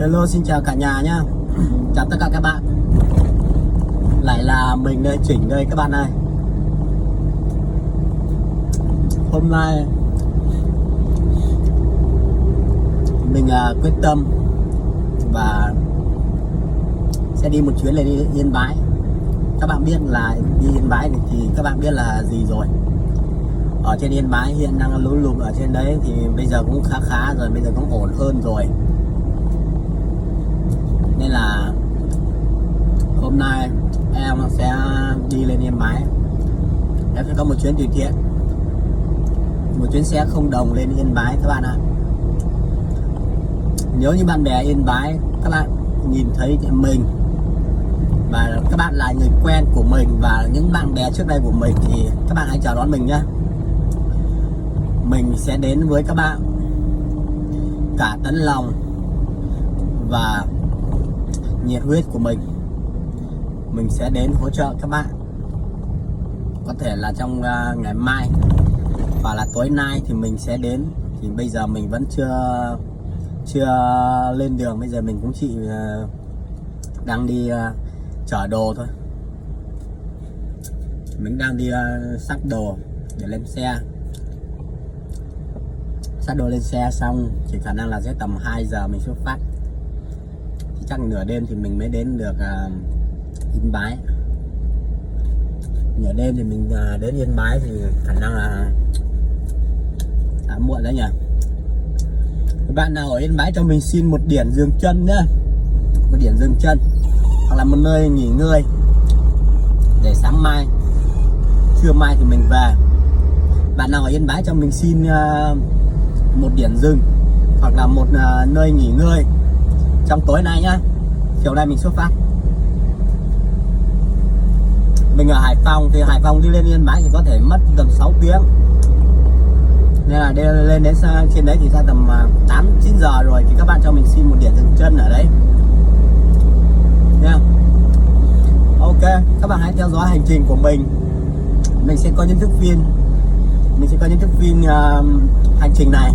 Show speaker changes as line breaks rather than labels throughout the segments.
Hello, xin chào cả nhà nhá. Chào tất cả các bạn. Lại là mình đây, Chỉnh đây các bạn ơi. Hôm nay mình quyết tâm và sẽ đi một chuyến lên Yên Bái. Các bạn biết là đi Yên Bái thì các bạn biết là gì rồi. Ở trên Yên Bái hiện đang lũ lụt ở trên đấy, thì bây giờ cũng khá rồi, bây giờ cũng ổn hơn rồi. Nên là hôm nay em sẽ đi lên Yên Bái. Em sẽ có một chuyến từ thiện, một chuyến xe không đồng lên Yên Bái các bạn ạ. Nếu như bạn bè Yên Bái các bạn nhìn thấy mình và các bạn là người quen của mình và những bạn bè trước đây của mình thì các bạn hãy chào đón mình nhé. Mình sẽ đến với các bạn cả tấm lòng và nhiệt huyết của mình. Mình sẽ đến hỗ trợ các bạn. Có thể là trong ngày mai và là tối nay thì mình sẽ đến. Thì bây giờ mình vẫn chưa lên đường. Bây giờ mình cũng chỉ đang đi chở đồ thôi. Mình đang đi xách đồ để lên xe. Xách đồ lên xe xong chỉ khả năng là sẽ tầm 2 giờ mình xuất phát. Thì chắc nửa đêm thì mình mới đến được Yên Bái. Nửa đêm thì mình đến Yên Bái thì khả năng là đã muộn đấy nhỉ. Các bạn nào ở Yên Bái cho mình xin một điểm dừng chân nhá, một điểm dừng chân hoặc là một nơi nghỉ ngơi để sáng mai, trưa mai thì mình về. Bạn nào ở Yên Bái cho mình xin một điểm dừng hoặc là một nơi nghỉ ngơi trong tối nay nhá. Chiều nay mình xuất phát. Mình ở Hải Phòng thì Hải Phòng đi lên Yên Bái thì có thể mất tầm 6 tiếng. Nên là lên đến trên đấy thì ra tầm 8-9 giờ rồi. Thì các bạn cho mình xin một điểm dừng chân ở đấy nha. Ok, các bạn hãy theo dõi hành trình của mình. Mình sẽ có những thước phim. Mình sẽ có những thước phim hành trình này.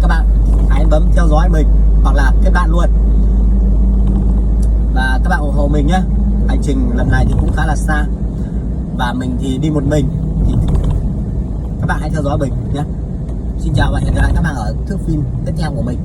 Các bạn hãy bấm theo dõi mình hoặc là kết bạn luôn. Và các bạn ủng hộ mình nhé. Hành trình lần này thì cũng khá là xa và mình thì đi một mình, thì các bạn hãy theo dõi mình nhé. Xin chào và hẹn gặp lại các bạn ở thước phim tiếp theo của mình.